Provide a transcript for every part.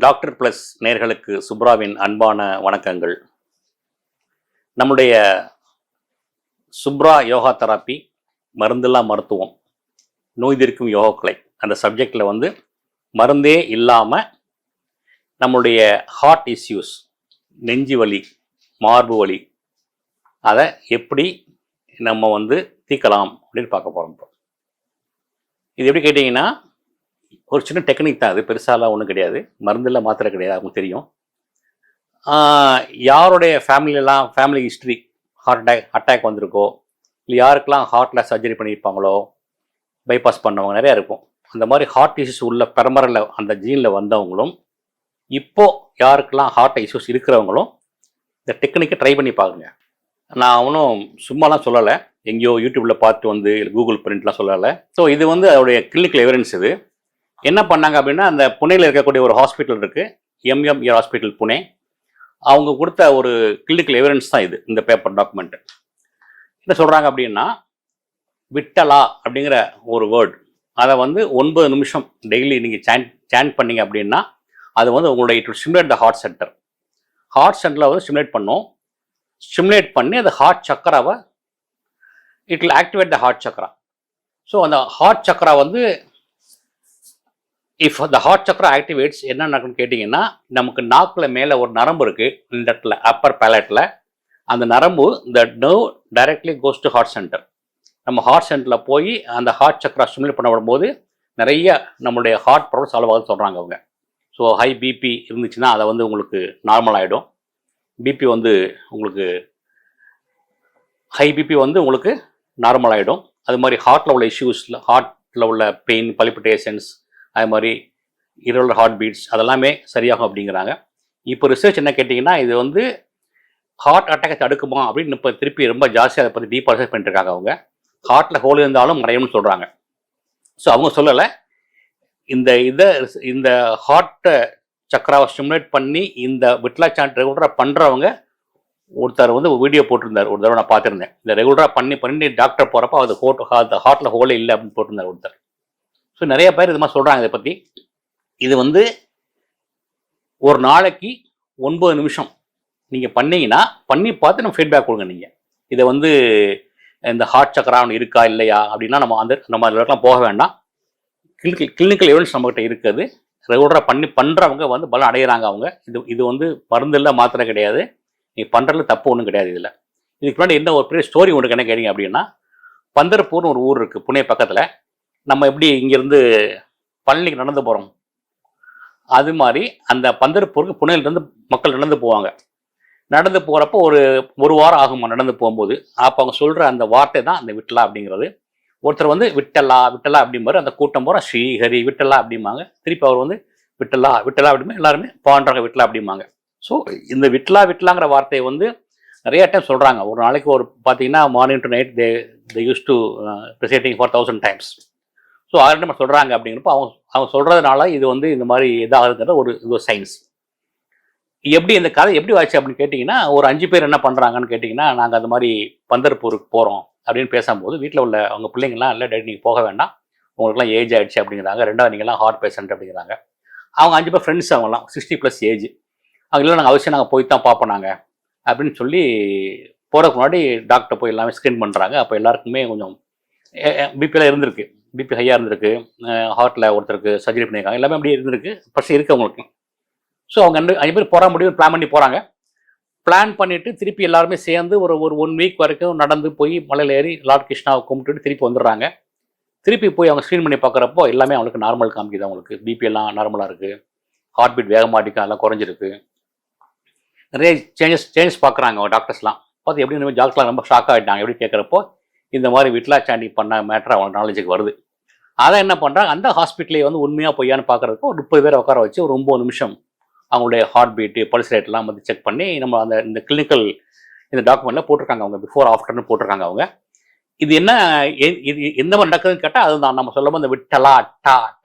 Doctor plus நேர்களுக்கு சுப்ராவின் அன்பான வணக்கங்கள். நம்முடைய சுப்ரா யோகா தெராப்பி மருந்தில்லா மருத்துவம் நோய் தீர்க்கும் யோகக்கலை அந்த சப்ஜெக்டில் மருந்தே இல்லாமல் நம்முடைய ஹார்ட் இஷ்யூஸ், நெஞ்சு வலி, மார்பு வலி, அதை எப்படி நம்ம தீர்க்கலாம் அப்படின்னு பார்க்க போகிறோம். இது எப்படி கேட்டிங்கன்னா, ஒரு சின்ன டெக்னிக் தான். அது பெருசாலாம் ஒன்றும் கிடையாது. மருந்தில்ல மாத்திரை கிடையாது, அவங்களுக்கு தெரியும். யாருடைய ஃபேமிலி ஹிஸ்ட்ரி அட்டாக் வந்திருக்கோ, இல்லை யாருக்கெல்லாம் ஹார்ட்டில் சர்ஜரி பண்ணியிருப்பாங்களோ, பைபாஸ் பண்ணவங்க நிறையா இருக்கும். அந்த மாதிரி ஹார்ட் இஷ்யூஸ் உள்ள பரம்பரையில் அந்த ஜீனில் வந்தவங்களும், இப்போது யாருக்கெல்லாம் ஹார்ட் இஷ்யூஸ் இருக்கிறவங்களும் இந்த டெக்னிக்கை ட்ரை பண்ணி பாருங்க. நான் அவனும் சும்மாலாம் சொல்லலை, எங்கேயோ யூடியூப்பில் பார்த்து கூகுள் பிரிண்ட்லாம் சொல்லலை. ஸோ இது அதோடைய கிளினிக்கல் எவிடன்ஸ். இது என்ன பண்ணாங்க அப்படின்னா, அந்த புனேயில் இருக்கக்கூடிய ஒரு ஹாஸ்பிட்டல் இருக்குது, எம்எம்ஏ ஹாஸ்பிட்டல் புனே. அவங்க கொடுத்த ஒரு கிளினிக்கல் எவிடன்ஸ் தான் இது, இந்த பேப்பர் டாக்குமெண்ட். என்ன சொல்கிறாங்க அப்படின்னா, விட்டலா அப்படிங்கிற ஒரு வேர்டு, அதை 9 நிமிஷம் டெய்லி நீங்கள் சாண்ட் பண்ணீங்க அப்படின்னா, அது உங்களுடைய it will stimulate the heart சென்டரில் ஸ்டிமுலேட் பண்ணும். ஸ்டிமுலேட் பண்ணி அந்த ஹார்ட் சக்கராவை it will activate the heart chakra. So அந்த heart chakra if the heart chakra activates என்ன நடக்குன்னு கேட்டிங்கன்னா, நமக்கு நாக்கில் மேலே ஒரு நரம்பு இருக்குது, இந்த இடத்துல அப்பர் பேலட்டில். அந்த நரம்பு, இந்த nerve directly goes to heart centre. நம்ம ஹார்ட் சென்டரில் போய் அந்த ஹார்ட் சக்கரா ஸ்டிமுலேட் பண்ணப்படும் போது நிறைய நம்மளுடைய ஹார்ட் ப்ராப்ளம் சால்வ் ஆகுதுன்னு சொல்கிறாங்க அவங்க. ஸோ ஹை பிபி இருந்துச்சுன்னா அதை உங்களுக்கு நார்மல் ஆகிடும். பிபி உங்களுக்கு ஹை பிபி உங்களுக்கு நார்மல் ஆகிடும். அது மாதிரி ஹார்ட்டில் உள்ள இஷ்யூஸில், ஹார்ட்டில் உள்ள பெயின், பல்பிட்டேஷன்ஸ், அது மாதிரி இரகுலர் ஹார்ட் பீட்ஸ் அதெல்லாமே சரியாகும் அப்படிங்கிறாங்க. இப்போ ரிசர்ச் என்ன கேட்டிங்கன்னா, இது ஹார்ட் அட்டாக்கை தடுக்குமா அப்படின்னு இப்போ திருப்பி ரொம்ப ஜாஸ்தியாக அதை பற்றி டீப்பாக ரிசர்ச் பண்ணிட்டுருக்காங்க. அவங்க ஹார்ட்டில் ஹோல் இருந்தாலும் மறையும்னு சொல்கிறாங்க. ஸோ அவங்க சொல்லலை, இந்த ஹார்ட்டை சக்கராவை ஸ்டிமுலேட் பண்ணி இந்த விட்லா சாண்ட் ரெகுலராக பண்ணுறவங்க ஒருத்தர் வீடியோ போட்டிருந்தார். ஒரு தடவை நான் பார்த்துருந்தேன். இந்த ரெகுலராக பண்ணி டாக்டர் போகிறப்போ அது ஹார்ட்டில் ஹோலே இல்லை அப்படின்னு போட்டிருந்தார் ஒருத்தர். ஸோ நிறைய பேர் இது மாதிரி சொல்கிறாங்க. இதை பற்றி இது ஒரு நாளைக்கு 9 நிமிஷம் நீங்கள் பண்ணீங்கன்னா, பண்ணி பார்த்து நம்ம ஃபீட்பேக் கொடுங்க. நீங்கள் இதை இந்த ஹார்ட் சக்கரா இருக்கா இல்லையா அப்படின்னா நம்ம இடத்துலாம் போக வேண்டாம். கிளினிக்கல் எவிடன்ஸ் நம்மகிட்ட இருக்குது. ரெகுலராக பண்ணுறவங்க பலம் அடைகிறாங்க. அவங்க இது மருந்து இல்லை, மாத்திரை கிடையாது. நீங்கள் பண்ணுறதுல தப்பு ஒன்றும் கிடையாது. இதுக்கு முன்னாடி என்ன ஒரு பெரிய ஸ்டோரி ஒன்று என்ன கேட்டீங்க அப்படின்னா, பந்தர்பூர்னு ஒரு ஊர் இருக்குது புனே பக்கத்தில். நம்ம எப்படி இங்கேருந்து பழனிக்கு நடந்து போகிறோம், அது மாதிரி அந்த பந்தர்பூருக்கு புனேலேருந்து மக்கள் நடந்து போவாங்க. நடந்து போகிறப்போ ஒரு வாரம் ஆகுமா நடந்து போகும்போது. அப்போ அவங்க சொல்கிற அந்த வார்த்தை தான் அந்த விட்டலா அப்படிங்கிறது. ஒருத்தர் விட்டலா விட்டலா அப்படிம்பாரு, அந்த கூட்டம் போகிற ஸ்ரீஹரி விட்டலா அப்படிம்பாங்க. திருப்பி அவர் விட்டலா விட்டலா அப்படிமா எல்லாருமே பாண்டாங்க விட்டலா அப்படிம்பாங்க. ஸோ இந்த விட்டலாங்கிற வார்த்தையை நிறைய டைம் சொல்கிறாங்க. ஒரு நாளைக்கு பார்த்தீங்கன்னா morning to night they use to reciting for 1000 times. So அதை நம்ம சொல்கிறாங்க அப்படிங்கிறப்ப அவங்க சொல்கிறதுனால இது இந்த மாதிரி இதாகுதுங்கிற ஒரு சயின்ஸ். எப்படி இந்த கதை எப்படி ஆச்சு அப்படின்னு கேட்டிங்கன்னா, ஒரு 5 பேர் என்ன பண்ணுறாங்கன்னு கேட்டிங்கன்னா, நாங்கள் அந்த மாதிரி பந்தர்பூருக்கு போகிறோம் அப்படின்னு பேசும்போது வீட்டில் உள்ள அவங்க பிள்ளைங்கள்லாம் இல்லை டேடி நீங்கள் போக வேண்டாம், உங்களுக்குலாம் ஏஜ் ஆகிடுச்சு அப்படிங்கிறாங்க. ரெண்டாவது நீங்கள்லாம் ஹார்ட் பேஷண்ட் அப்படிங்கிறாங்க. அவங்க 5 பேர் ஃப்ரெண்ட்ஸ், அவங்கலாம் 60+ ஏஜ். அவங்க இல்லை நாங்கள் அவசியம் நாங்கள் போய் தான் பார்ப்போம் நாங்கள் அப்படின்னு சொல்லி போகிறதுக்கு முன்னாடி டாக்டர் போய் எல்லாமே ஸ்க்ரீன் பண்ணுறாங்க. அப்போ எல்லாருக்குமே கொஞ்சம் பிபிலாம் இருந்திருக்கு, பிபி ஹையாக இருந்திருக்கு, ஹார்ட்டில் ஒருத்தருக்கு சர்ஜரி பண்ணியிருக்காங்க, எல்லாமே அப்படியே இருந்திருக்கு, ஃபஸ்ட்டு இருக்குது அவங்களுக்கு. ஸோ அவங்க 5 பேர் போகிற முடியும் பிளான் பண்ணி போகிறாங்க. பிளான் பண்ணிவிட்டு திருப்பி எல்லாருமே சேர்ந்து ஒரு 1 வீக் வரைக்கும் நடந்து போய் மலையில் ஏறி லார்ட் கிருஷ்ணாவை கும்பிட்டுட்டு திருப்பி வந்துடுறாங்க. திருப்பி போய் அவங்க ஸ்க்ரீன் பண்ணி பார்க்குறப்போ எல்லாமே அவங்களுக்கு நார்மல் காமிக்குது. அவங்களுக்கு பிபி எல்லாம் நார்மலாக இருக்குது, ஹார்ட் பீட் வேகமாக அடிக்கும், எல்லாம் குறைஞ்சிருக்கு. நிறைய சேஞ்சஸ் பார்க்குறாங்க அவங்க டாக்டர்ஸ்லாம். பார்த்து எப்படி டாக்டர்லாம் ரொம்ப ஷாக் ஆகிட்டாங்க. எப்படி கேட்குறப்போ இந்த மாதிரி விட்லா சாண்டி பண்ண மேட்ரு அவங்க நாலேஜுக்கு வருது. அதை என்ன பண்ணுறாங்க, அந்த ஹாஸ்பிட்டலே உண்மையாக பொய்யான்னு பார்க்குறதுக்கு ஒரு 30 பேரை உட்கார வச்சு ஒரு 9 நிமிஷம் அவங்களுடைய ஹார்ட் பீட்டு, பல்ஸ் ரேட்லாம் செக் பண்ணி நம்ம இந்த கிளினிக்கல் இந்த டாக்குமெண்ட்டில் போட்டிருக்காங்க. அவங்க பிஃபோர் ஆஃப்டர்னு போட்டிருக்காங்க. அவங்க இது என்ன எந்த மாதிரி நடக்குதுன்னு கேட்டால் அதுதான் நம்ம சொல்லும்போது இந்த விட்டலா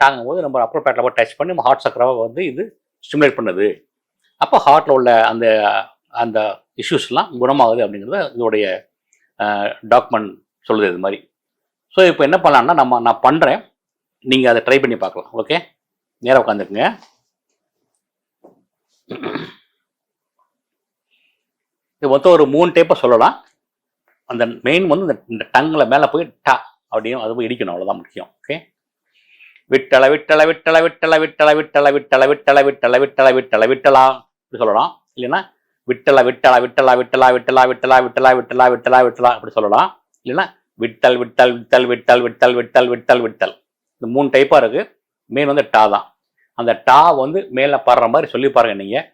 டாங்கும் போது நம்ம அப்பர் பேட்டில் போய் டச் பண்ணி நம்ம ஹார்ட் சக்கராவை இது ஸ்டிமுலேட் பண்ணுது. அப்போ ஹார்ட்டில் உள்ள அந்த இஷ்யூஸ்லாம் குணமாகுது அப்படிங்கிறத இதோடைய டாக்குமெண்ட் சொல்லுது இது மாதிரி. ஸோ இப்போ என்ன பண்ணலான்னா நான் பண்ணுறேன், நீங்கள் அதை ட்ரை பண்ணி பார்க்கலாம். ஓகே, நேராக உட்காந்துக்குங்க. இது மொத்தம் ஒரு 3 டைப்பாக சொல்லலாம். அந்த மெயின் வந்து இந்த டங்கில் மேலே போய் டா அப்படின்னு அது போய் இடிக்கணும், அவ்வளோதான் முக்கியம். ஓகே, விட்டல விட்டல விட்டல விட்டல விட்டல விட்டல விட்டல விட்டல விட்டல விட்டல விட்டல விட்டலா அப்படி சொல்லலாம். இல்லைன்னா விட்டல விட்டல விட்டலா விட்டலா விட்டலா விட்டலா விட்டலா விட்டலா விட்டலா விட்டலா அப்படி சொல்லலாம். இல்லைன்னா விட்டல் விட்டல் விட்டல் விட்டல் விட்டல் விட்டல் விட்டல் விட்டல். இந்த 3 டைப்பாக இருக்குது. மெயின் வந்து டா தான். அந்த டா வந்து மேலே பாடுற மாதிரி சொல்லி பாருங்க. நீங்கள்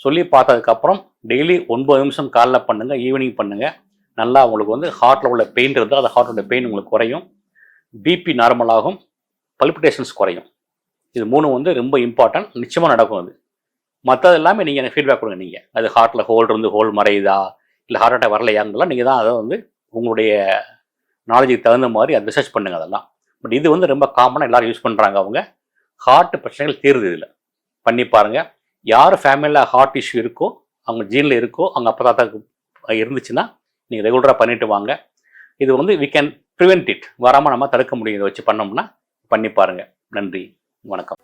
சொல்லி பார்த்ததுக்கப்புறம் டெய்லி 9 நிமிஷம் காலைல பண்ணுங்கள், ஈவினிங் பண்ணுங்கள். நல்லா உங்களுக்கு வந்து ஹார்ட்டில் உள்ள பெயின் இருந்தால் அந்த ஹார்ட்டோட பெயின் உங்களுக்கு குறையும், பிபி நார்மலாகும், பல்பிட்டேஷன்ஸ் குறையும். இது 3 வந்து ரொம்ப இம்பார்ட்டன்ட். நிச்சயமாக நடக்கும். அது மற்றது எல்லாமே நீங்கள் எனக்கு ஃபீட்பேக் கொடுங்க. நீங்கள் அது ஹார்ட்டில் ஹோல் இருந்து ஹோல் மறையுதா இல்லை ஹார்ட் அட்டாக் வரலையாங்கலாம் நீங்கள் தான் அதை வந்து உங்களுடைய நாலேஜுக்கு தகுந்த மாதிரி அதை ரிசர்ச் பண்ணுங்கள் அதெல்லாம். பட் இது வந்து ரொம்ப காமனாக எல்லோரும் யூஸ் பண்ணுறாங்க. அவங்க ஹார்ட் பிரச்சனைகள் தீருது. இதில் பண்ணி பாருங்கள். யார் ஃபேமிலியில் ஹார்ட் இஷ்யூ இருக்கோ, அவங்க ஜீனில் இருக்கோ, அவங்க அப்பா தாத்தாக்கு இருந்துச்சுன்னா நீங்கள் ரெகுலராக பண்ணிட்டு வாங்க. இது வந்து வி கேன் ப்ரிவென்ட் இட். வராமல் நம்ம தடுக்க முடியும். இதை வச்சு பண்ணோம்னா பண்ணி பாருங்கள். நன்றி, வணக்கம்.